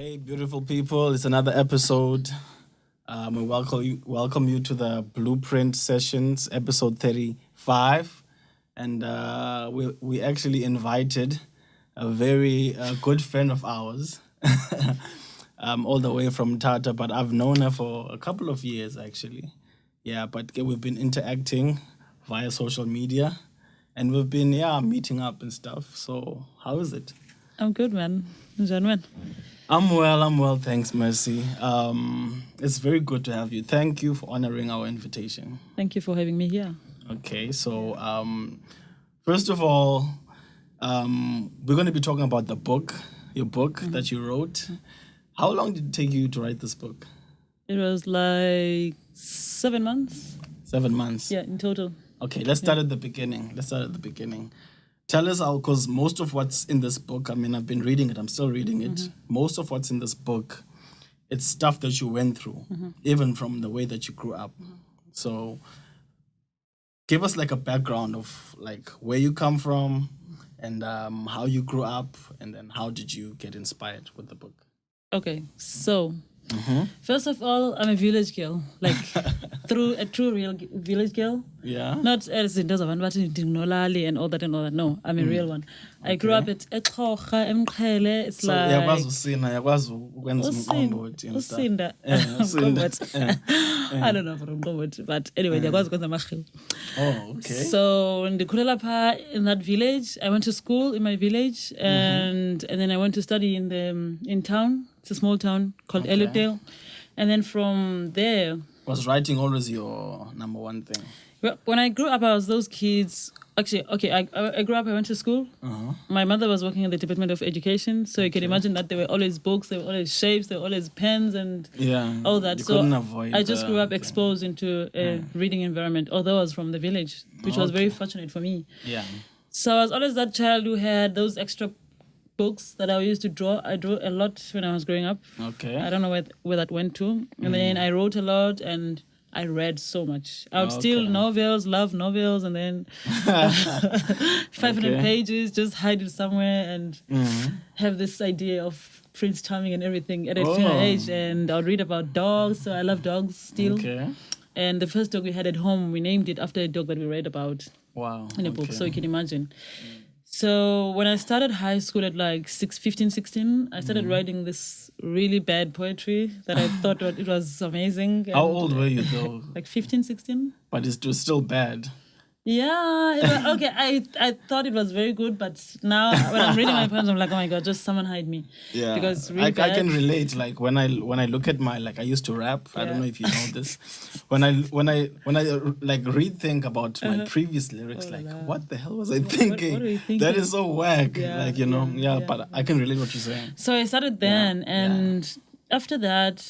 Hey, beautiful people! It's another episode. We welcome you to the Blueprint Sessions, episode 35, and we actually invited a very good friend of ours, all the way from Tata. But I've known her for a couple of years actually. Yeah, but we've been interacting via social media, and we've been meeting up and stuff. So how is it? I'm good, man. Gentlemen. I'm well, thanks, Mercy. It's very good to have you. Thank you for honoring our invitation. Thank you for having me here. Okay, so first of all, we're going to be talking about your book that you wrote. How long did it take you to write this book? It was like 7 months. 7 months? Yeah, in total. Okay, let's start at the beginning. Tell us how, because most of what's in this book, I mean, I've been reading it, I'm still reading it. Most of what's in this book, it's stuff that you went through, even from the way that you grew up. So give us like a background of like where you come from and how you grew up, and then how did you get inspired with the book? Okay, so first of all, I'm a village girl, like through a true real village girl. Yeah. Not as in those of Nolali and all that. No, I'm a real one. I grew up at Ekhocha, Mkhele. It's So like Usinda. I don't know from Mkhomot, but anyway, there was Mkhele. Oh, okay. So in that village, I went to school in my village, and then I went to study in town. It's a small town called Eludale, and then from there. Was writing always your number one thing? Well, when I grew up, I was those kids. Actually, okay, I grew up, I went to school. My mother was working in the Department of Education, so you can imagine that there were always books, there were always shapes, there were always pens and all that. You So couldn't avoid I just grew up exposed into a reading environment, although I was from the village, which was very fortunate for me. Yeah. So I was always that child who had those extra books that I used to draw. I drew a lot when I was growing up. Okay. I don't know where that went to. And then I wrote a lot and I read so much. I would steal novels, love novels, and then 500 pages, just hide it somewhere and have this idea of Prince Charming and everything at a tender age. And I would read about dogs, so I love dogs still. Okay. And the first dog we had at home, we named it after a dog that we read about in a book, so you can imagine. So when I started high school at like 15, 16, I started writing this really bad poetry that I thought it was amazing. How old were you though? Like 15, 16. But it was still bad. Yeah. Okay. I thought it was very good, but now when I'm reading my poems, I'm like, oh my God, just someone hide me. Yeah. Because really I can relate. Like when I look at my, like I used to rap. I don't know if you know this. When I like think about my previous lyrics, what the hell was I thinking? What are you thinking? That is so whack. Yeah, But I can relate what you're saying. So I started then, and after that,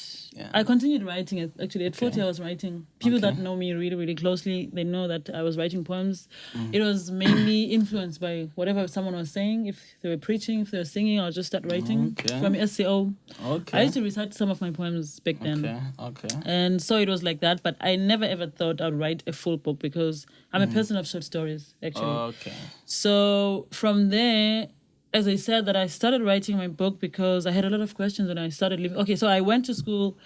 I continued writing it. Actually, at 40, I was writing. People that know me really, really closely, they know that I was writing poems. It was mainly influenced by whatever someone was saying. If they were preaching, if they were singing, I'll just start writing from SCO. I used to recite some of my poems back then. And so it was like that. But I never ever thought I'd write a full book because I'm a person of short stories, actually. So from there, as I said, that I started writing my book because I had a lot of questions when I started living. Okay, so I went to school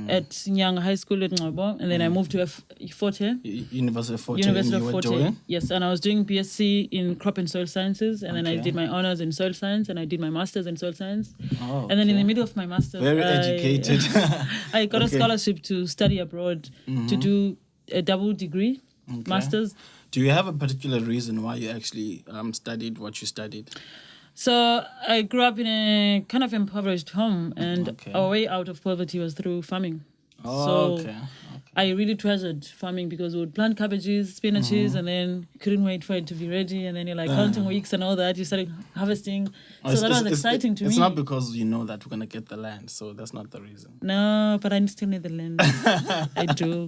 at Nyanga High School at Ngobo, and then I moved to Fort Hare. University of Fort Hare. University of Fort Hare. Yes, and I was doing BSc in Crop and Soil Sciences, and then I did my honors in soil science, and I did my masters in soil science. And then in the middle of my masters, very educated. I got a scholarship to study abroad to do a double degree, masters. Do you have a particular reason why you actually studied what you studied? So I grew up in a kind of impoverished home, and our way out of poverty was through farming. I really treasured farming because we would plant cabbages, spinaches, and then couldn't wait for it to be ready. And then you're like counting weeks and all that. You started harvesting. So that was exciting to me. It's not because you know that we're going to get the land. So that's not the reason. No, but I still need the land. I do.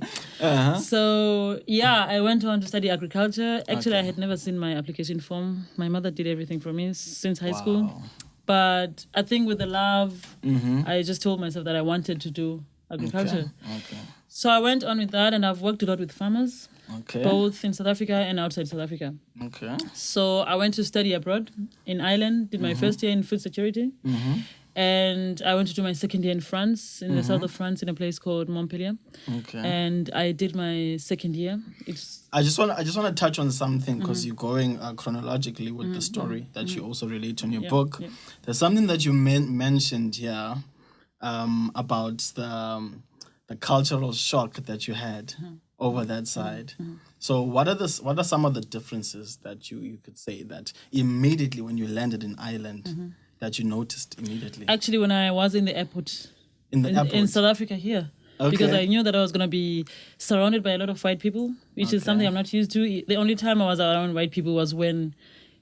So, I went on to study agriculture. Actually, I had never seen my application form. My mother did everything for me since high school. But I think with the love, I just told myself that I wanted to do agriculture. So I went on with that, and I've worked a lot with farmers, both in South Africa and outside South Africa. So I went to study abroad in Ireland, did my first year in food security. And I went to do my second year in France, in the south of France, in a place called Montpellier. Okay. And I did my second year. I just want to touch on something because you're going chronologically with the story that you also relate in your book. Yeah. There's something that you mentioned here about the cultural shock that you had over that side. So what are some of the differences that you could say that immediately when you landed in Ireland that you noticed immediately? Actually, when I was in the airport. In South Africa here. Okay. Because I knew that I was going to be surrounded by a lot of white people, which is something I'm not used to. The only time I was around white people was when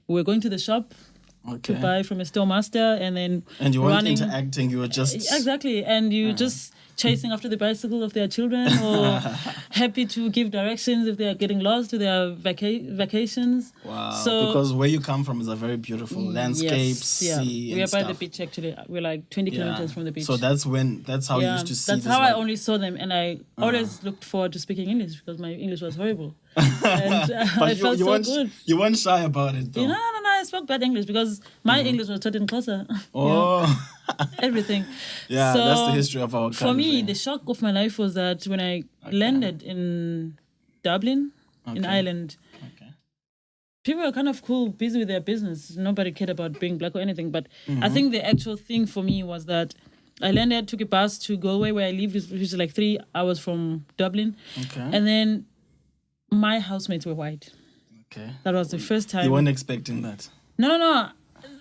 we were going to the shop to buy from a store master and then and you weren't interacting, you were just... Exactly, and you just chasing after the bicycle of their children or happy to give directions if they are getting lost to their vacations. Wow, so, because where you come from is a very beautiful landscape, sea we and are by stuff. the beach actually. We're like 20 kilometers from the beach. So that's how you used to see That's how I only saw them, and I always looked forward to speaking English because my English was horrible. And I felt so good. You weren't shy about it though. No, I spoke bad English because my English was taught in Xhosa. Oh. Everything. Yeah, so that's the history of our country. For me, the shock of my life was that when I landed in Dublin, in Ireland, people were kind of cool, busy with their business. Nobody cared about being black or anything. But I think the actual thing for me was that I landed, took a bus to Galway, where I live, which is like 3 hours from Dublin. Okay. And then my housemates were white. Okay. That was the first time. You weren't expecting that? No.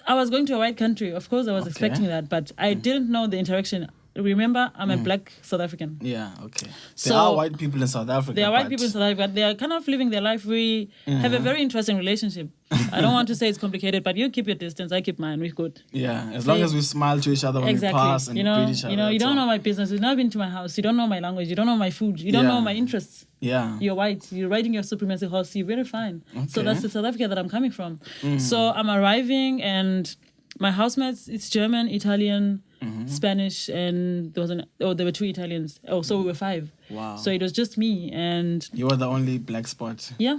I was going to a white country. Of course, I was expecting that, but I didn't know the interaction. Remember, I'm a black South African. Yeah, okay. There are white people in South Africa. There are white people in South Africa, but they are kind of living their life. We have a very interesting relationship. I don't want to say it's complicated, but you keep your distance, I keep mine. We're good. Yeah, as long as we smile to each other when we pass and greet each other. You don't know my business. You've not been to my house. You don't know my language. You don't know my food. You don't know my interests. Yeah. You're white. You're riding your supremacy horse. You're very fine. Okay. So that's the South Africa that I'm coming from. So I'm arriving and my housemates, it's German, Italian, Spanish, and there were 2 Italians. Oh, so we were 5. Wow. So it was just me and... You were the only black spot. Yeah.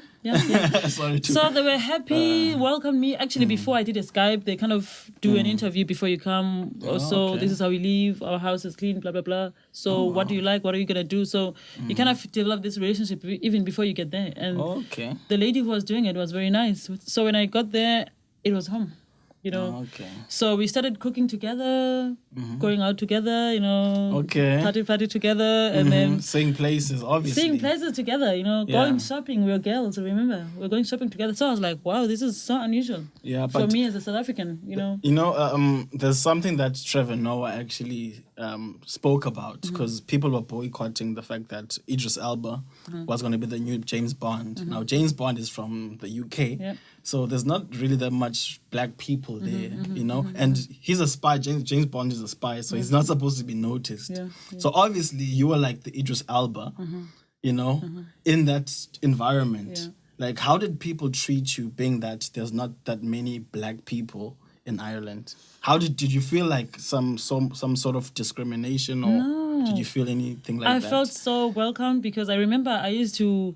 Sorry to... So they were happy, welcomed me. Actually, before I did a Skype, they kind of do an interview before you come. This is how we live. Our house is clean, blah, blah, blah. So what do you like? What are you going to do? So you kind of develop this relationship even before you get there. And the lady who was doing it was very nice. So when I got there, it was home. So we started cooking together, going out together, party together, and then seeing places, obviously. Seeing places together, going shopping. We were girls, remember? We were going shopping together. So I was like, wow, this is so unusual. Yeah, for me as a South African, there's something that Trevor Noah actually spoke about because people were boycotting the fact that Idris Elba was going to be the new James Bond. Now, James Bond is from the UK. So there's not really that much black people there, and he's a spy. James Bond is a spy, so he's not supposed to be noticed. So obviously you were like the Idris Elba, in that environment. Like, how did people treat you, being that there's not that many black people in Ireland? How did you feel like some sort of discrimination, or did you feel anything like that? I felt so welcomed because I remember I used to.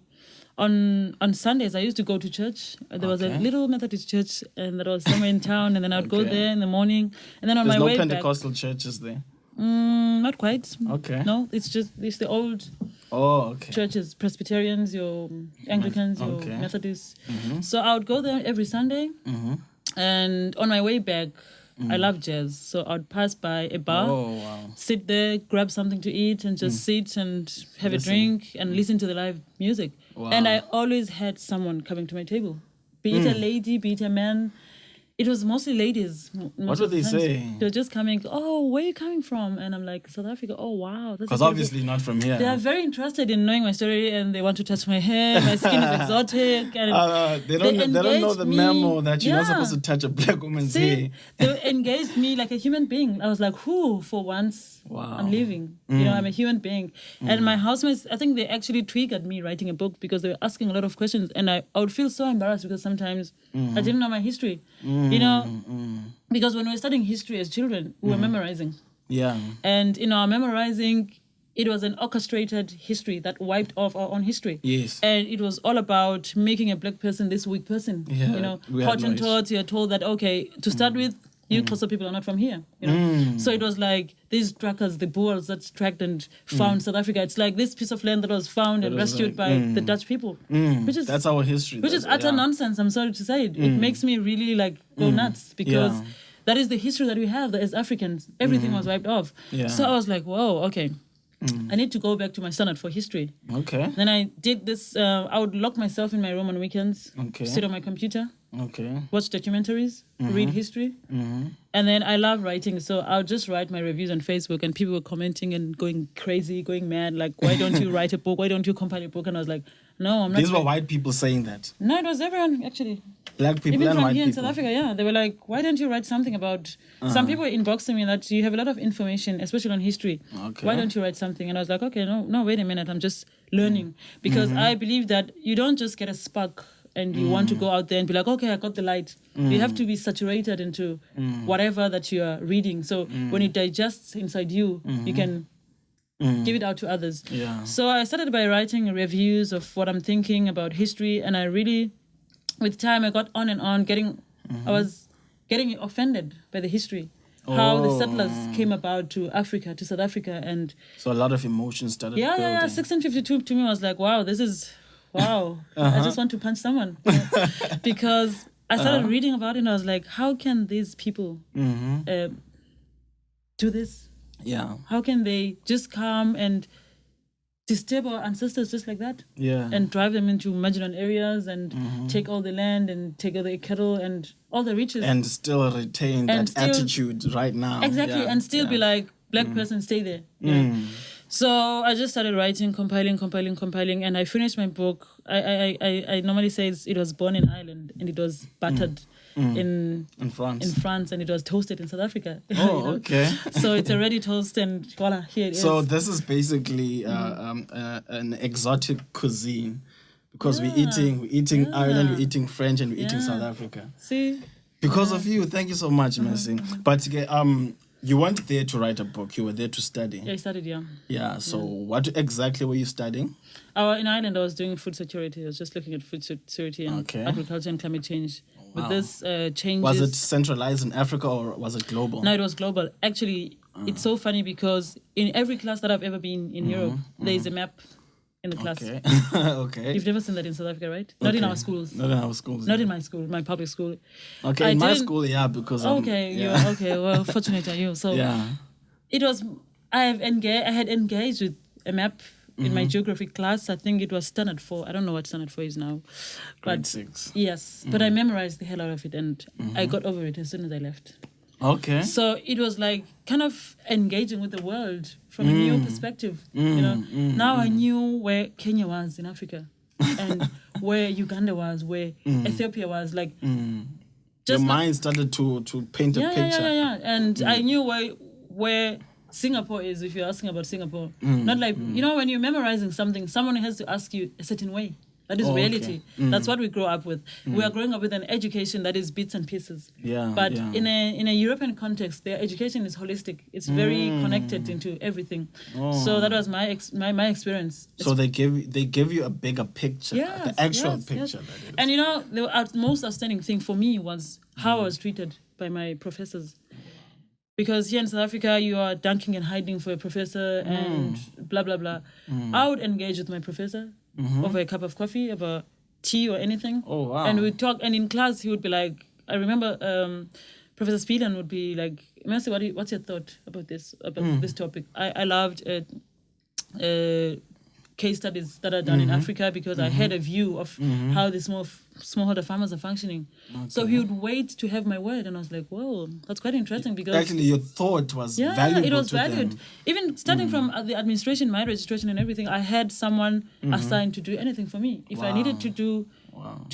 On Sundays, I used to go to church. There was a little Methodist church, and that was somewhere in town. And then I would go there in the morning. And then on my way back... There's no Pentecostal churches there? Not quite. Okay. No, it's the old churches, Presbyterians, your Anglicans, your Methodists. So I would go there every Sunday. And on my way back, I love jazz. So I would pass by a bar, sit there, grab something to eat, and just sit and have a drink and listen to the live music. Wow. And I always had someone coming to my table, be it a lady, be it a man. It was mostly ladies. What would they say? They were just coming, oh, where are you coming from? And I'm like, South Africa. Oh, wow. Because obviously not from here. They are very interested in knowing my story and they want to touch my hair. My skin is exotic. And they don't know the memo that you're not supposed to touch a black woman's hair. They engaged me like a human being. I was like, whew, for once, I'm living. I'm a human being. And my housemates, I think they actually triggered me writing a book because they were asking a lot of questions. And I would feel so embarrassed because sometimes I didn't know my history. Because when we were studying history as children, we were memorizing. Yeah. And in our memorizing, it was an orchestrated history that wiped off our own history. Yes. And it was all about making a black person this weak person. Yeah. Hottentots, you're told that, okay, to start with, You Xhosa people are not from here, you know. So it was like these trackers, the Boers that tracked and found South Africa. It's like this piece of land that was found and rescued by the Dutch people, which is that's our history. Which is utter nonsense. I'm sorry to say it. It makes me really like go nuts because that is the history that we have as Africans. Everything was wiped off. Yeah. So I was like, whoa, okay. I need to go back to my standard for history. Okay. Then I did this. I would lock myself in my room on weekends, sit on my computer, watch documentaries, read history. And then I love writing. So I'll just write my reviews on Facebook and people were commenting and going crazy, going mad. Like, why don't you write a book? Why don't you compile a book? And I was like, no, I'm not. These were white people saying that. No, it was everyone, actually. Black people even and from white here people. in South Africa, yeah. They were like, why don't you write something about... Some people were inboxing me that you have a lot of information, especially on history. Okay. Why don't you write something? And I was like, okay, no, wait a minute. I'm just learning. Because I believe that you don't just get a spark and you want to go out there and be like, okay, I got the light. You have to be saturated into whatever that you are reading. So when it digests inside you, you can... give it out to others. Yeah. So I started by writing reviews of what I'm thinking about history, and I really, with time, I got on and on, I was getting offended by the history, how the settlers came about to Africa, to South Africa, and so a lot of emotions started building. 1652 to me was like, wow, this is, wow, I just want to punch someone. Because I started reading about it and I was like, how can these people do this? Yeah. How can they just come and disturb our ancestors just like that? Yeah. And drive them into marginal areas and take all the land and take all the cattle and all the riches. And still retain that attitude right now. Exactly. And still be like, black person, stay there. You know? So I just started writing, compiling, and I finished my book. I normally say it was born in Ireland and it was buttered in France and it was toasted in South Africa. Oh, okay. So it's already toasted and voila, here it is. So this is basically an exotic cuisine because we're eating Ireland, we're eating French, and we're eating South Africa. See? Because of you. Thank you so much, Mercy. But you weren't there to write a book. You were there to study. Yeah, I studied, Yeah, so what exactly were you studying? In Ireland, I was doing food security. I was just looking at food security and agriculture and climate change. With this changes... Was it centralized in Africa or was it global? No, it was global. Actually, it's so funny because in every class that I've ever been in Europe, there is a map in the class. Okay. Okay. You've never seen that in South Africa, right? Not in our schools. Not in our schools. Not in my school, my public school. Okay, in my school, because well, fortunate are you. So it was, I had engaged with a map in my geography class. I think it was standard 4. I don't know what standard 4 is now. Grade 6. Yes, but I memorized the hell out of it and I got over it as soon as I left. Okay. So it was like kind of engaging with the world from a new perspective. You know, now I knew where Kenya was in Africa, and where Uganda was, where Ethiopia was. Like, your mind started to paint a picture. And I knew where Singapore is. If you're asking about Singapore, not like when you're memorizing something, someone has to ask you a certain way. That is reality. That's what we grow up with. We are growing up with an education that is bits and pieces. But in a European context, their education is holistic. It's very connected into everything. So that was my experience. So they give you a bigger picture, the actual picture. That is. And the most outstanding thing for me was how I was treated by my professors. Because here in South Africa, you are dunking and hiding for a professor and blah, blah, blah. I would engage with my professor over a cup of coffee, about tea or anything. Oh, wow. And we'd talk. And in class, he would be like, I remember Professor Speedan would be like, Mercy, what's your thought about this topic? I loved case studies that are done in Africa because I had a view of how the smallholder farmers are functioning. Okay. So he would wait to have my word, and I was like, "Whoa, that's quite interesting." Because actually, your thought was valuable. It was to valued. Them. Even starting from the administration, my registration, and everything, I had someone assigned to do anything for me. If I needed to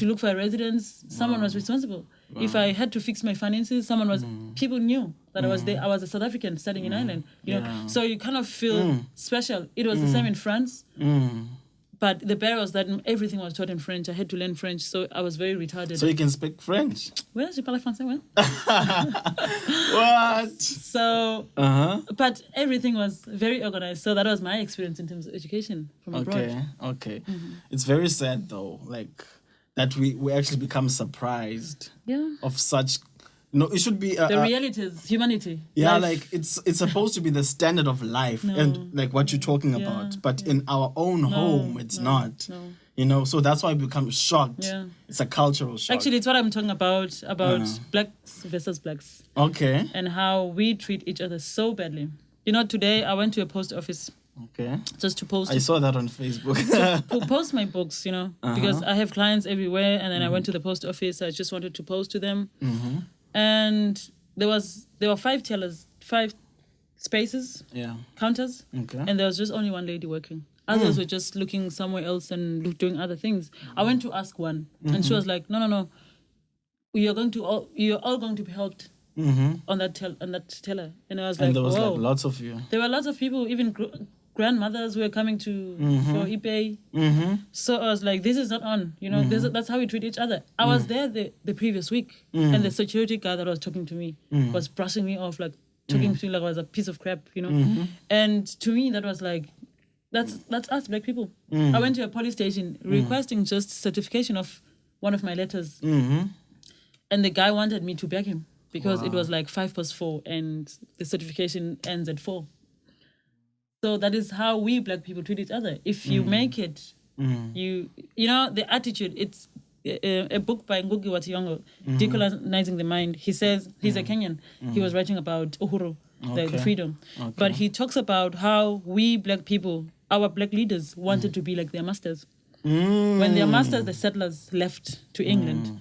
look for a residence, someone was responsible. Wow. If I had to fix my finances, someone was. People knew that I was there. I was a South African studying in Ireland. You know, so you kind of feel special. It was the same in France. But the barrier was that everything was taught in French. I had to learn French, so I was very retarded. So you can speak French? Well, je parle français, well. What? So, but everything was very organized. So that was my experience in terms of education from abroad. Okay. It's very sad, though, like that we actually become surprised of such No, it should be The reality is humanity. yeah, Life. like it's supposed to be the standard of life and like what you're talking about. But in our own home, it's not. No. You know, so that's why we become shocked. Yeah. It's a cultural shock. Actually, it's what I'm talking about blacks versus blacks. Okay. And how we treat each other so badly. You know, today I went to a post office. Okay. Just to post. I saw that on Facebook. to post my books, you know, because I have clients everywhere, and then I went to the post office. I just wanted to post to them, and there were 5 tellers, 5 spaces, counters, and there was just only one lady working. Others were just looking somewhere else and doing other things. I went to ask one, and she was like, "No, you're all going to be helped." On that teller, and I was like, and there was whoa. like lots of you. There were lots of people, even grandmothers who were coming to for ePay. So I was like, this is not on. You know, that's how we treat each other. I was there the previous week, and the security guy that was talking to me was brushing me off, like talking to me like I was a piece of crap. You know, and to me that was like, that's us black people. I went to a police station requesting just certification of one of my letters, and the guy wanted me to beg him. Because it was like 4 and the certification ends at 4. So that is how we black people treat each other. If you make it, you know, the attitude, it's a book by Ngugi wa Thiong'o, Decolonizing the Mind. He says, he's a Kenyan. He was writing about Uhuru, the freedom. But he talks about how we black people, our black leaders wanted to be like their masters. When their masters, the settlers, left to England,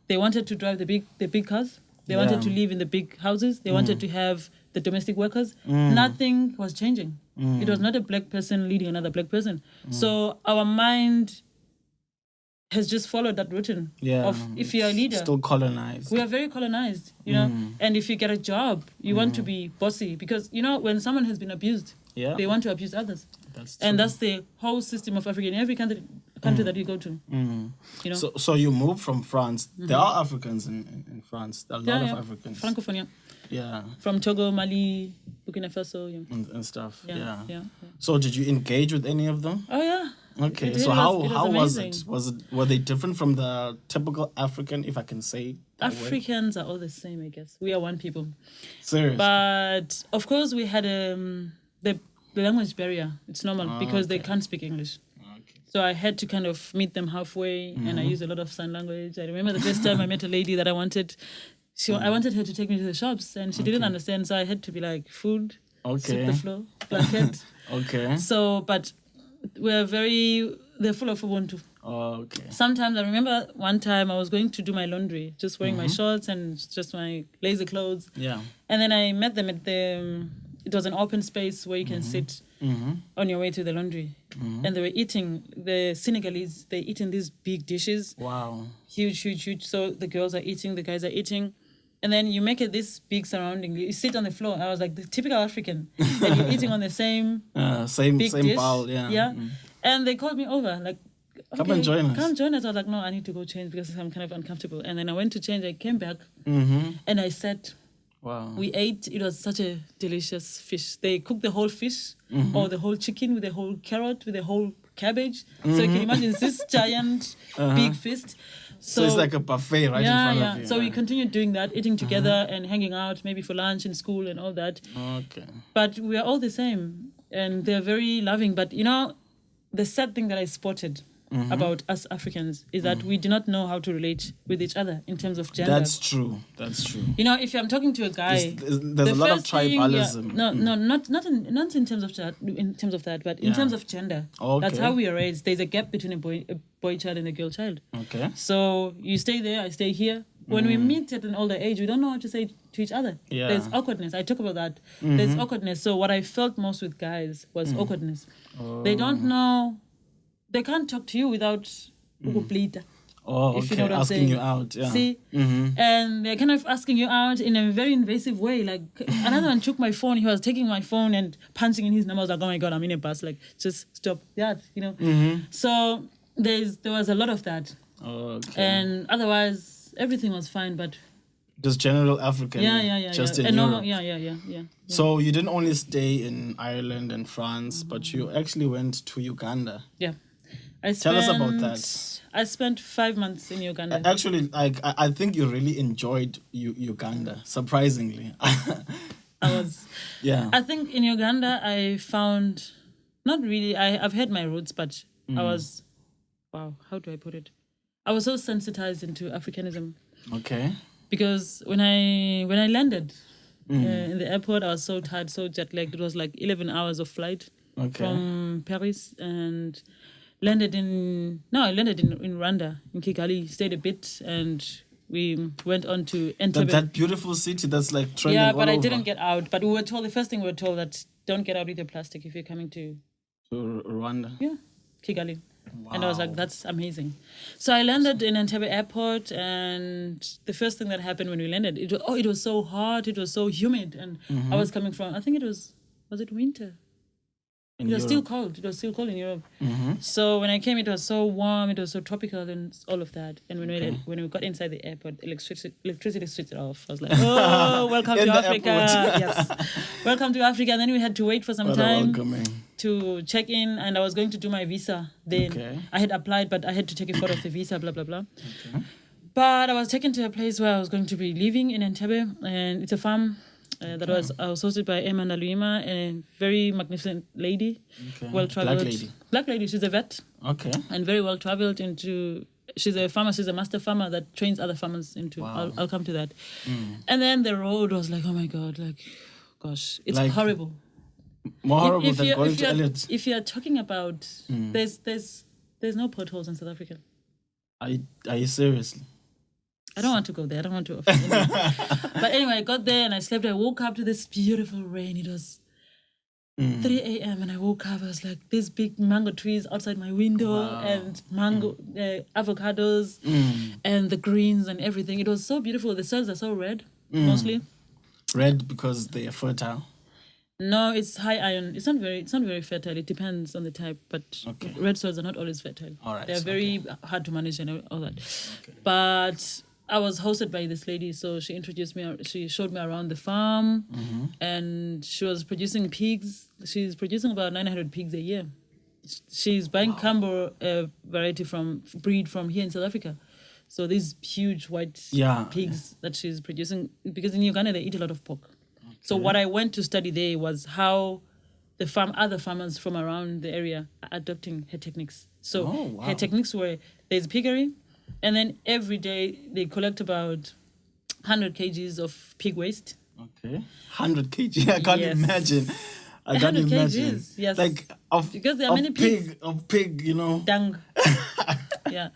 they wanted to drive the big cars. They wanted to live in the big houses. They wanted to have the domestic workers. Nothing was changing. It was not a black person leading another black person. So our mind has just followed that routine of if you're a leader. Still colonized. We are very colonized, you know. And if you get a job, you want to be bossy. Because, you know, when someone has been abused, they want to abuse others. And that's the whole system of Africa in every country that you go to. You know? So you moved from France. There are Africans in France. There are a lot of Africans. Francophone, yeah. From Togo, Mali, Burkina Faso. And stuff. Yeah. So did you engage with any of them? Oh, yeah. Okay. So how was it? Were they different from the typical African, if I can say that Africans are all the same, I guess. We are one people. Serious? But, of course, we had the language barrier. It's normal because they can't speak English. So I had to kind of meet them halfway, and I used a lot of sign language. I remember the first time I met a lady that I wanted her to take me to the shops, and she didn't understand. So I had to be like, food, sweep the floor, blanket. So, but they're full of Ubuntu. Sometimes I remember one time I was going to do my laundry, just wearing my shorts and just my lazy clothes. Yeah. And then I met them at it was an open space where you can sit on your way to the laundry. And they were eating, the Senegalese, they're eating these big dishes. Wow. Huge. So the girls are eating, the guys are eating. And then you make it this big surrounding. You sit on the floor. I was like, the typical African. And you're eating on the same big dish. Bowl, yeah. And they called me over, like, okay, come and join us. Come join us. I was like, no, I need to go change because I'm kind of uncomfortable. And then I went to change. I came back and I sat. Wow. We ate. It was such a delicious fish. They cooked the whole fish or the whole chicken with the whole carrot, with the whole cabbage. So you can imagine this giant, big feast. So it's like a buffet right in front of you. So we continued doing that, eating together and hanging out, maybe for lunch in school and all that. Okay. But we are all the same. And they're very loving. But, you know, the sad thing that I spotted about us Africans is that we do not know how to relate with each other in terms of gender. That's true. You know, if I'm talking to a guy, there's a lot of tribalism. Not in terms of that, but in terms of gender. Okay. That's how we are raised. There's a gap between a boy child and a girl child. Okay. So you stay there, I stay here. When we meet at an older age, we don't know what to say to each other. Yeah. There's awkwardness. I talk about that. There's awkwardness. So what I felt most with guys was awkwardness. Oh. They don't know. They can't talk to you without bleed. Oh, okay. If you know what I'm asking saying. You out. Yeah. See? And they're kind of asking you out in a very invasive way. Like, another one took my phone. He was taking my phone and punching in his number. I was like, oh my God, I'm in a bus. Like, just stop that, you know? So there was a lot of that. Okay. And otherwise, everything was fine, but... Just general African. Just in Europe. Yeah. So you didn't only stay in Ireland and France, but you actually went to Uganda. Yeah. Tell us about that. I spent 5 months in Uganda. Actually, I think you really enjoyed Uganda, surprisingly. Yeah. I think in Uganda I found, not really, I've had my roots, but I was, wow, how do I put it? I was so sensitized into Africanism. Okay. Because when I landed in the airport, I was so tired, so jet lagged. It was like 11 hours of flight from Paris, and I landed in Rwanda, in Kigali, stayed a bit, and we went on to Entebbe. That beautiful city that's like trending all I over. didn't get out. But we were told, the first thing we were told, that don't get out with your plastic if you're coming to Rwanda. Yeah, Kigali. Wow. And I was like, that's amazing. So I landed in Entebbe airport, and the first thing that happened when we landed, it was so hot, it was so humid, and I was coming from, I think it was it winter? It was still cold. It was still cold in Europe. So when I came, it was so warm, it was so tropical, and all of that. And when we got inside the airport, electricity switched off. I was like, oh, welcome to Africa. Yes, welcome to Africa. And then we had to wait for some time to check in, and I was going to do my visa. Then I had applied, but I had to take a photo of the visa, blah, blah, blah. But I was taken to a place where I was going to be living in Entebbe, and it's a farm. I was hosted by Emma Naluima, a very magnificent lady, well-traveled. Black lady, she's a vet. Okay. And very well-traveled she's a farmer, she's a master farmer that trains other farmers into, I'll come to that. And then the road was like, oh my God, gosh, it's horrible. More horrible than going to Elliot. If you're talking about, there's no potholes in South Africa. Are you seriously? I don't want to go there. I don't want to offend anyone. But anyway, I got there and I slept. I woke up to this beautiful rain. It was 3 a.m. and I woke up. I was like, these big mango trees outside my window and mango avocados and the greens and everything. It was so beautiful. The soils are so red, mostly. Red because they are fertile? No, it's high iron. It's not very fertile. It depends on the type, but red soils are not always fertile. All right, they're very hard to manage and all that. Okay. But I was hosted by this lady, so she introduced me. She showed me around the farm, and she was producing pigs. She's producing about 900 pigs a year. She's buying Cambo variety breed from here in South Africa. So these huge white pigs that she's producing, because in Uganda they eat a lot of pork. Okay. So what I went to study there was how other farmers from around the area are adopting her techniques. So her techniques were, there's piggery, and then every day they collect about 100 kgs of pig waste. Okay. 100 kg. I can't imagine. I can't imagine. Kgs, yes. Because there are many pigs. Of pig, Dung. Yeah.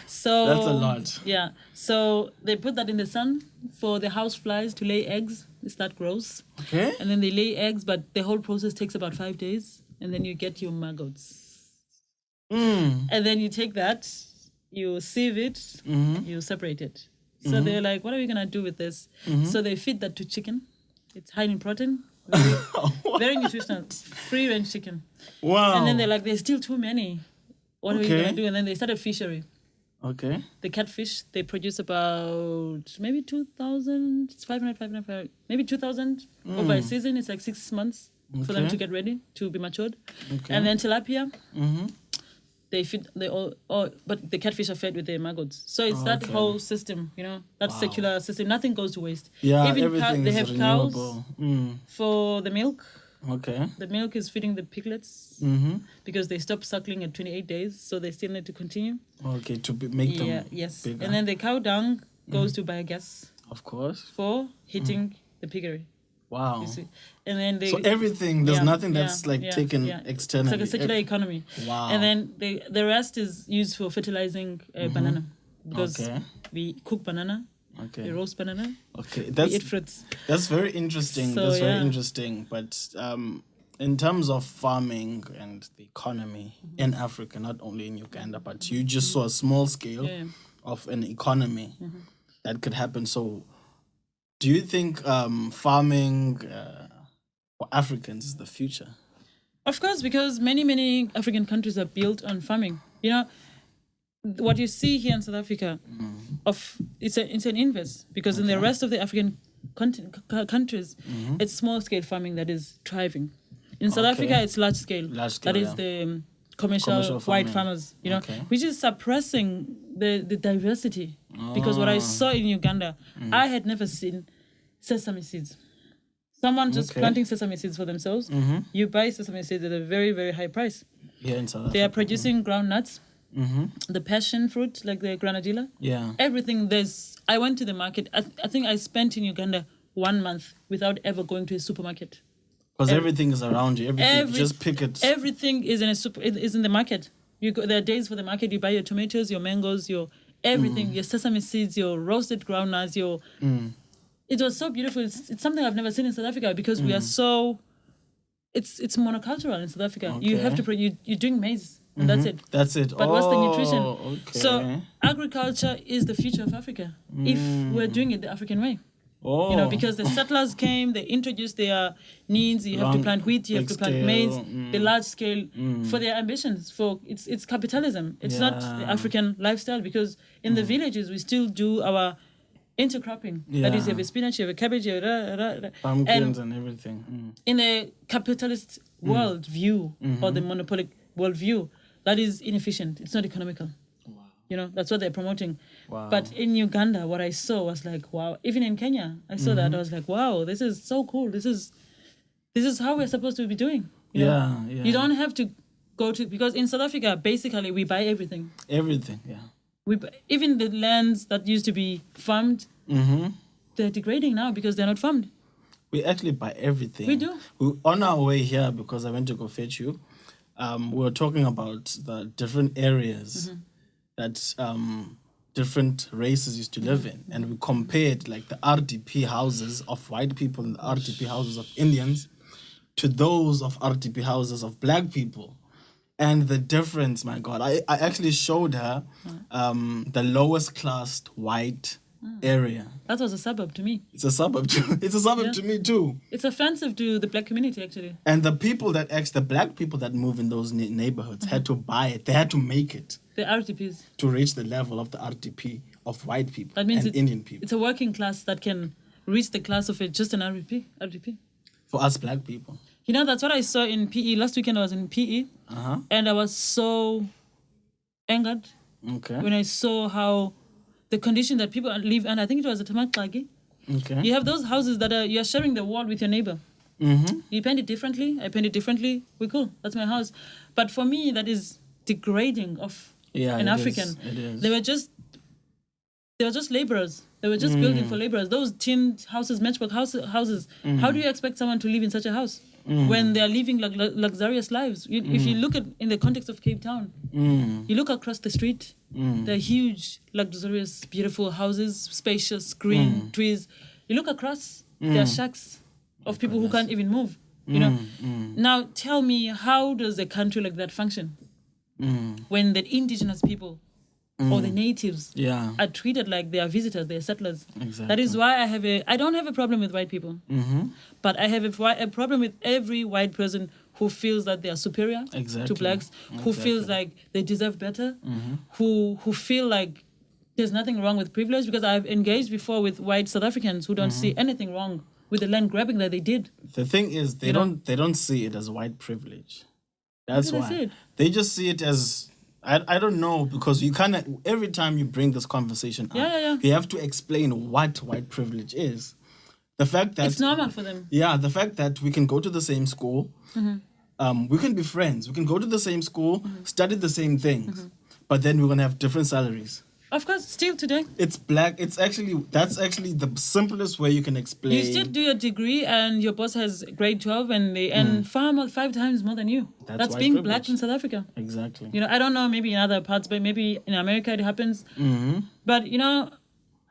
So that's a lot. Yeah. So they put that in the sun for the house flies to lay eggs. It's that gross. Okay. And then they lay eggs, but the whole process takes about 5 days. And then you get your maggots. And then you take that, you sieve it, you separate it. So they're like, what are we going to do with this? So they feed that to chicken. It's high in protein. Very nutritional. Free-range chicken. Wow. And then they're like, there's still too many. What are we going to do? And then they started fishery. Okay. The catfish, they produce about maybe 2,000, it's 500, maybe 2,000 over a season. It's like 6 months for them to get ready to be matured. Okay. And then tilapia, but the catfish are fed with their maggots. So it's that whole system, that circular system. Nothing goes to waste. Yeah, even everything they is have renewable. Cows for the milk. Okay. The milk is feeding the piglets because they stop suckling at 28 days, so they still need to continue. Okay, to make them bigger. And then the cow dung goes to biogas. Of course. For heating the piggery. Wow. You see? And then so everything, there's nothing that's taken externally. It's like a circular economy. Wow. And then the rest is used for fertilizing banana because we cook banana. Okay. We roast banana. Okay. We eat fruits. That's very interesting. So, very interesting. But in terms of farming and the economy in Africa, not only in Uganda, but you just saw a small scale of an economy that could happen. So do you think farming for Africans is the future? Of course, because many African countries are built on farming. What you see here in South Africa, it's an inverse, because in the rest of the African countries, it's small scale farming that is thriving. In South Africa, it's large scale. That is the commercial white farmers, which is suppressing the diversity. Because what I saw in Uganda, I had never seen sesame seeds. Someone just planting sesame seeds for themselves. You buy sesame seeds at a very, very high price. Yeah, in South Africa. They are producing groundnuts, the passion fruit, like the granadilla. Yeah. Everything I went to the market. I think I spent in Uganda 1 month without ever going to a supermarket. Because everything is around you. Everything, just pick it. Everything is in the market. There are days for the market. You buy your tomatoes, your mangoes, your everything, your sesame seeds, your roasted groundnuts, It was so beautiful. It's something I've never seen in South Africa because we are so. It's monocultural in South Africa. Okay. You have to you're doing maize and that's it. That's it. But what's the nutrition? Okay. So agriculture is the future of Africa if we're doing it the African way. Because the settlers came, they introduced their needs. You have to plant wheat, you have to plant maize, the large scale for their ambitions. For it's capitalism. It's not the African lifestyle because in the villages we still do our intercropping. That is, you have a spinach, you have a cabbage, you have pumpkins and everything. In a capitalist world view or the monopolic world view, that is inefficient. It's not economical. Wow. That's what they're promoting. Wow. But in Uganda, what I saw was like, wow. Even in Kenya, I saw that. I was like, wow, this is so cool. This is how we're supposed to be doing. Yeah. You don't have to go to, because in South Africa, basically, we buy everything. Everything, yeah. Even the lands that used to be farmed, they're degrading now because they're not farmed. We actually buy everything. We do. On our way here, because I went to go fetch you, we were talking about the different areas that different races used to live in. And we compared like the RDP houses of white people and the RDP houses of Indians to those of RDP houses of black people. And the difference, my God, I actually showed her the lowest class white area. That was a suburb to me. It's a suburb to me too. It's offensive to the black community, actually. And the people the black people that move in those neighborhoods had to buy it. They had to make it. The RTPs. To reach the level of the RTP of white people that means Indian people. It's a working class that can reach the class of just an RTP. For us black people. That's what I saw in PE. Last weekend I was in PE. And I was so angered when I saw how the condition that people live in. I think it was a Tamakagi. Okay. You have those houses that you're sharing the wall with your neighbor. You paint it differently. I paint it differently. We're cool. That's my house. But for me, that is degrading of an African. It is. They were just laborers. They were just building for laborers. Those tin houses, matchbox houses. How do you expect someone to live in such a house when they are living luxurious lives? If you look at in the context of Cape Town, you look across the street, there are huge, luxurious, beautiful houses, spacious, green trees. You look across, there are shacks of people who can't even move. Now tell me, how does a country like that function when the indigenous people or the natives are treated like they are visitors, they are settlers? Exactly. That is why I don't have a problem with white people, but I have a problem with every white person who feels that they are superior to blacks, who feels like they deserve better, who feel like there's nothing wrong with privilege, because I've engaged before with white South Africans who don't see anything wrong with the land grabbing that they did. The thing is, they don't see it as white privilege. That's why. They just see it as, I don't know, because you kind of, every time you bring this conversation up, you have to explain what white privilege is. The fact that it's normal for them. Yeah, the fact that we can go to the same school, we can be friends. We can go to the same school, study the same things, but then we're gonna have different salaries. Of course, still today. That's actually the simplest way you can explain. You still do your degree and your boss has grade 12 and they earn 5 times more than you. That's being privilege. Black in South Africa. Exactly. I don't know, maybe in other parts, but maybe in America it happens. But,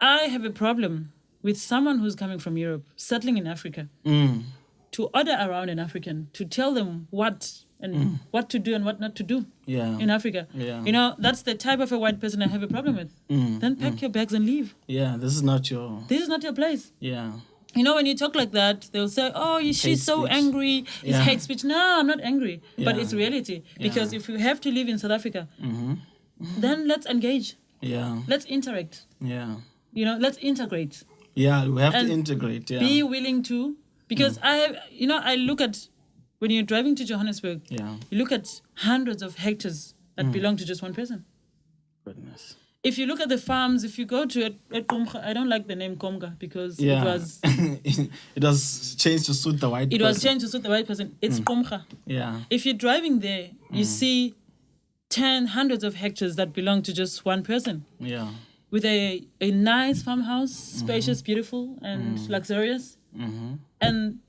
I have a problem with someone who's coming from Europe, settling in Africa, to order around an African, to tell them what to do and what not to do in Africa. Yeah. That's the type of a white person I have a problem with. Then pack your bags and leave. Yeah, this is not your place. Yeah. When you talk like that, they'll say, oh, she's so angry. It's hate speech. No, I'm not angry. But it's reality. Because if you have to live in South Africa, then let's engage. Yeah. Let's interact. Yeah. Let's integrate. Yeah, we have to integrate. Yeah. Be willing to, because I look at when you're driving to Johannesburg, Yeah. you look at hundreds of hectares that belong to just one person. Goodness. If you look at the farms, if you go to at Komga, I don't like the name Komga because it was it was changed to suit the white person. It was changed to suit the white person. It's Komga. Yeah. If you're driving there, you see hundreds of hectares that belong to just one person. Yeah. With a nice farmhouse, spacious, beautiful, and luxurious. And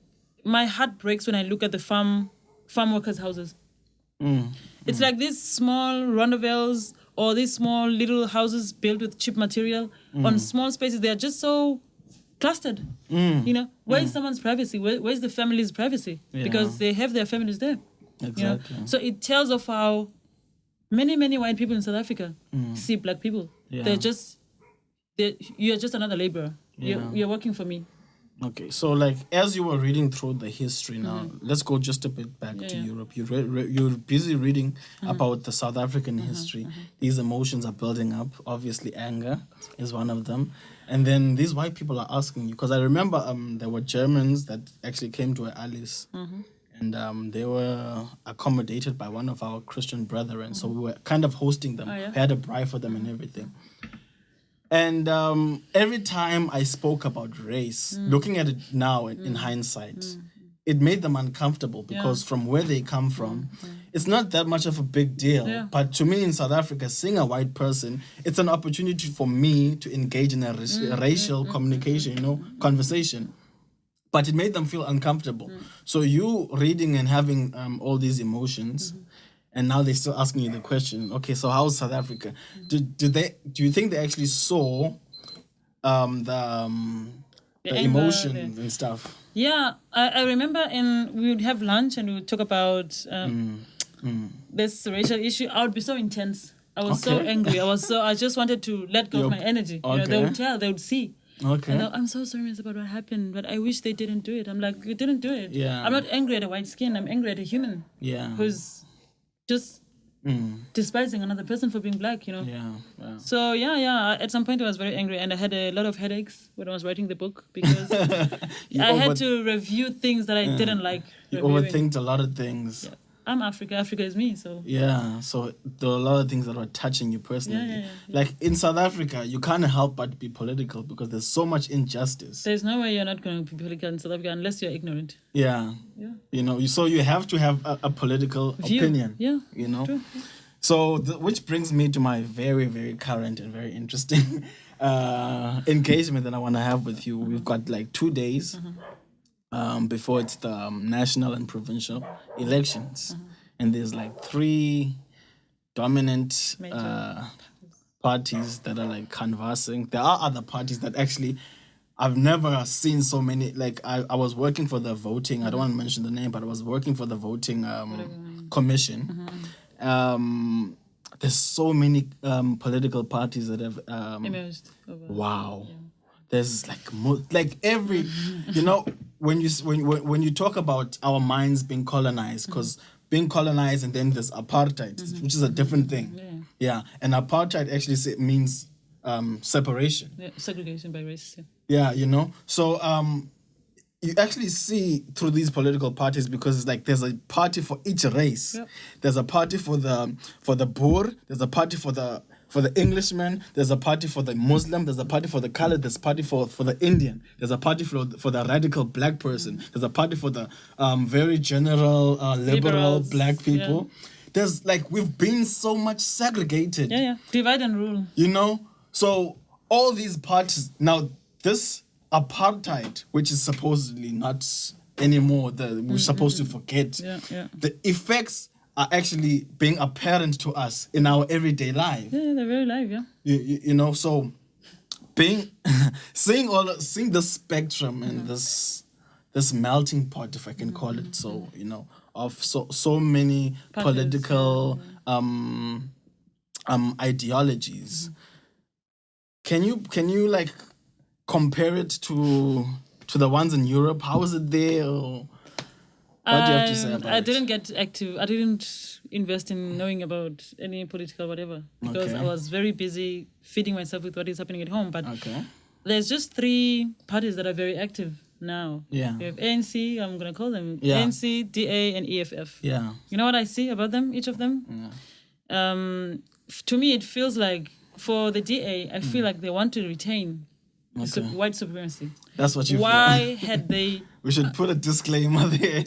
my heart breaks when I look at the farm workers' houses. It's like these small rondavels or these small little houses built with cheap material on small spaces. They are just so clustered. You know, where is someone's privacy? Where's the family's privacy? Yeah. Because they have their families there. Exactly. You know? So it tells of how many white people in South Africa see black people. Yeah. You're just another laborer. Yeah. You're working for me. Okay, so like as you were reading through the history now, let's go just a bit back to Europe. You're busy reading about the South African history. These emotions are building up. Obviously, anger is one of them. And then these white people are asking you, because I remember there were Germans that actually came to Alice. And they were accommodated by one of our Christian brethren. So we were kind of hosting them. We had a bribe for them and everything. And every time I spoke about race, looking at it now in hindsight, it made them uncomfortable because from where they come from, it's not that much of a big deal. Yeah. But to me in South Africa, seeing a white person, it's an opportunity for me to engage in a racial communication, conversation. But it made them feel uncomfortable. So you reading and having all these emotions, and now they're still asking you the question, okay, so how's South Africa? Do you think they actually saw the emotion and stuff? Yeah, I remember we would have lunch and we would talk about this racial issue. I would be so intense. I was so angry. I just wanted to let go of my energy. Okay. They would tell, they would see. Okay. And I'm so sorry about what happened, but I wish they didn't do it. I'm like, you didn't do it. Yeah. I'm not angry at a white skin. I'm angry at a human. Yeah. Who's just despising another person for being black, Yeah. So at some point I was very angry and I had a lot of headaches when I was writing the book because I had to review things that I didn't like You reviewing. overthinked a lot of things. Yeah. I'm Africa. Africa is me, so... Yeah, so there are a lot of things that were touching you personally. Yeah. Like in South Africa, you can't help but be political because there's so much injustice. There's no way you're not going to be political in South Africa unless you're ignorant. Yeah. So you have to have a political opinion. Yeah. True. So, which brings me to my very, very current and very interesting engagement that I want to have with you. We've got like 2 days before it's the national and provincial elections. And there's like 3 dominant parties that are like conversing. There are other parties that actually I've never seen so many. Like I was working for the voting. I don't want to mention the name, but I was working for the voting commission. There's so many political parties that have Emerged. wow. There's like every when you talk about our minds being colonized, because being colonized and then there's apartheid, which is a different thing. Yeah. And apartheid actually means separation. Yeah, segregation by race. Yeah, So you actually see through these political parties because it's like there's a party for each race. Yep. There's a party for the Boer, there's a party for the Englishman, there's a party for the Muslim, there's a party for the colored, there's a party for the Indian, there's a party for the radical black person, there's a party for the very general liberal black people. Yeah. There's we've been so much segregated. Yeah. Divide and rule. So all these parties now, this apartheid, which is supposedly not anymore, we're supposed to forget. Yeah. The effects are actually being apparent to us in our everyday life. Yeah, they're very live, yeah. So seeing the spectrum and this melting pot, if I can call it so, of so many political ideologies. Can you compare it to the ones in Europe? How is it there? Or what do you have to say about it? I didn't get active. I didn't invest in knowing about any political whatever because I was very busy feeding myself with what is happening at home. But there's just 3 parties that are very active. now. Yeah. We have ANC, I'm going to call them Yeah. ANC, DA, and EFF. Yeah. You know what I see about them, each of them? Yeah. To me, it feels like for the DA, I feel like they want to retain white supremacy. That's what you Why feel. had they... We should put a disclaimer there.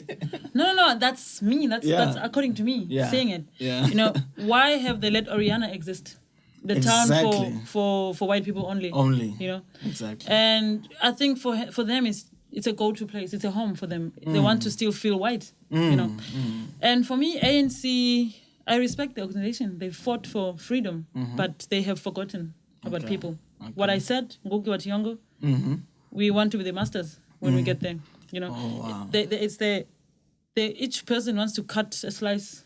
No, that's me. That's according to me saying it. Yeah. You know, why have they let Oriana exist? The town for white people only. Only. You know? Exactly. And I think for them, it's a go-to place. It's a home for them. They want to still feel white, you know. And for me, ANC, I respect the organization. They fought for freedom, but they have forgotten about people. Okay. What I said, Ngoki Wationgo, we want to be the masters when we get there. You know, each person wants to cut a slice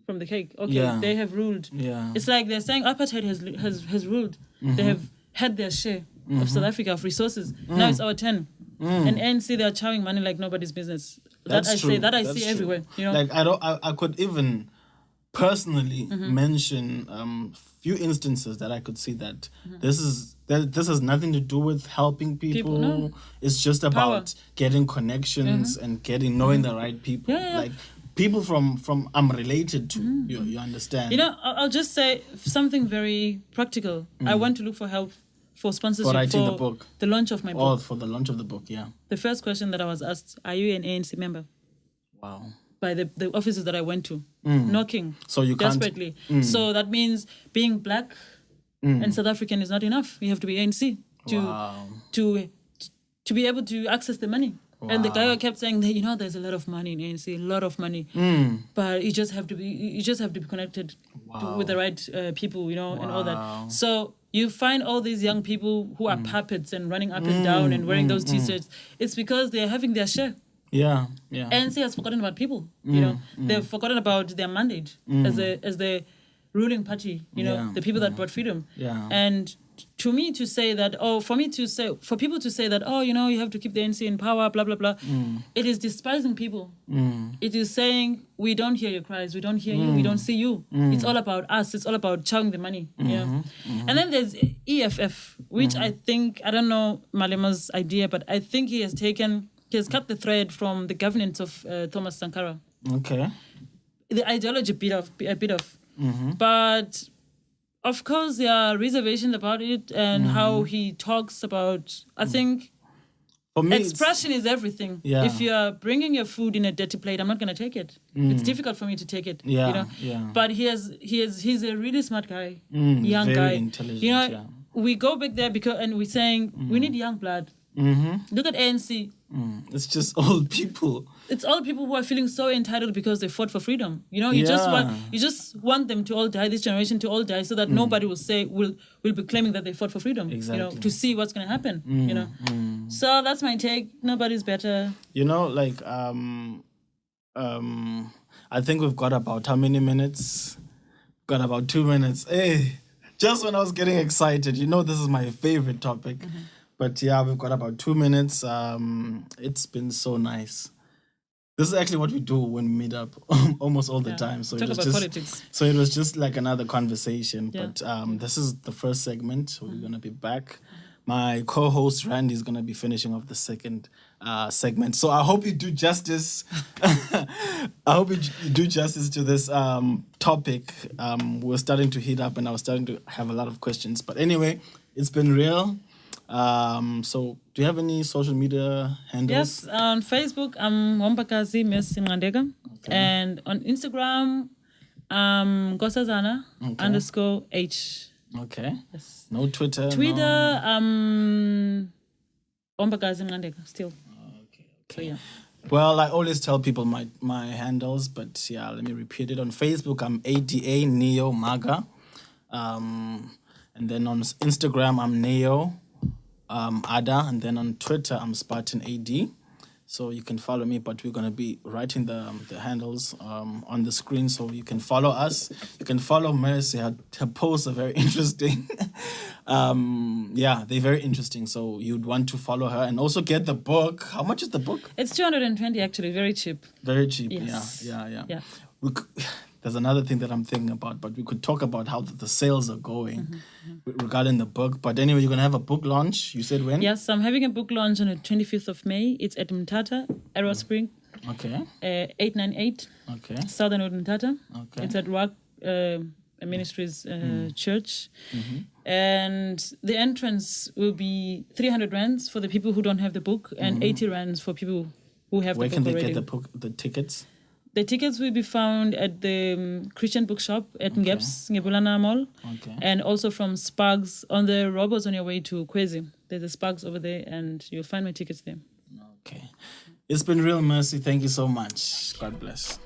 from the cake. Okay, they have ruled. Yeah. It's like they're saying apartheid has ruled. They have had their share of South Africa, of resources. Now it's our turn. And ANC, they are chowing money like nobody's business. That's true. I see everywhere. You know, like I could even personally mention few instances that I could see that this has nothing to do with helping people. No. It's just about getting connections and knowing the right people. Yeah. Like people from I'm related to. You understand? You know, I'll just say something very practical. I want to look for help for sponsorship for writing the book, the launch of my book. Oh, for the launch of the book, yeah. The first question that I was asked: are you an ANC member? Wow. By the offices that I went to, knocking so you desperately. So that means being black and South African is not enough. You have to be ANC to be able to access the money. Wow. And the guy kept saying that, you know, there's a lot of money in ANC, a lot of money, but you just have to be connected with the right people, you know, and all that. So you find all these young people who are puppets and running up and down and wearing those T-shirts. It's because they're having their share. Yeah. ANC has forgotten about people. You know, they've forgotten about their mandate as the ruling party. You know, the people that brought freedom. Yeah. And for people to say that, you know, you have to keep the ANC in power, blah blah blah. It is despising people. It is saying we don't hear your cries, we don't hear you, we don't see you. It's all about us. It's all about chowing the money. You know. And then there's EFF, which I think, I don't know Malema's idea, but I think he has cut the thread from the governance of Thomas Sankara. Okay. The ideology a bit of. But of course there are reservations about it and how he talks about, I think for me, expression is everything. Yeah. If you're bringing your food in a dirty plate, I'm not going to take it. It's difficult for me to take it. Yeah. You know? Yeah. But he's a really smart guy, young very guy. Intelligent, you know, we go back there and we're saying we need young blood. Look at ANC. It's just old people. It's all people who are feeling so entitled because they fought for freedom. You know, you just want them to all die, this generation to all die, so that nobody will be claiming that they fought for freedom. Exactly. You know, to see what's going to happen. You know, so that's my take. Nobody's better. You know, like I think we've got about how many minutes? Got about 2 minutes. Hey, just when I was getting excited, you know, this is my favorite topic. But yeah, we've got about 2 minutes. It's been so nice. This is actually what we do when we meet up almost all the time. So talk about politics. So it was just like another conversation. Yeah. But this is the first segment. So we're going to be back. My co-host Randy is going to be finishing off the second segment. So I hope you do justice. I hope you do justice to this topic. We're starting to heat up and I was starting to have a lot of questions. But anyway, it's been real. So do you have any social media handles? Yes, on Facebook I'm Wombakazi Miss Ngandega, and on Instagram Gosazana _H. Okay. Yes. No Twitter. Twitter Wombakazi Ngandega still. Okay. So, yeah. Well, I always tell people my handles, but yeah, let me repeat it. On Facebook I'm ADA Neo Maga, and then on Instagram I'm Neo Ada, and then on Twitter I'm Spartan AD. So you can follow me, but we're going to be writing the handles on the screen so you can follow us. You can follow Mercy. Her posts are very interesting. They're very interesting. So you'd want to follow her and also get the book. How much is the book? It's 220 actually, very cheap. Very cheap, yes. Yeah. there's another thing that I'm thinking about, but we could talk about how the sales are going regarding the book. But anyway, you're going to have a book launch. You said when? Yes, I'm having a book launch on the 25th of May. It's at Mtata, Arrow Spring. Okay. 898. Okay. Southern Road Mtata. Okay. It's at Rock Ministries Church. And the entrance will be 300 rands for the people who don't have the book and 80 rands for people who have Where the book can they already. get the tickets? The tickets will be found at the Christian bookshop at Ngeps, Ngebulana Mall. Okay. And also from Sparks on the robots on your way to Kwezi. There's a Sparks over there and you'll find my tickets there. Okay. It's been real, Mercy. Thank you so much. God bless.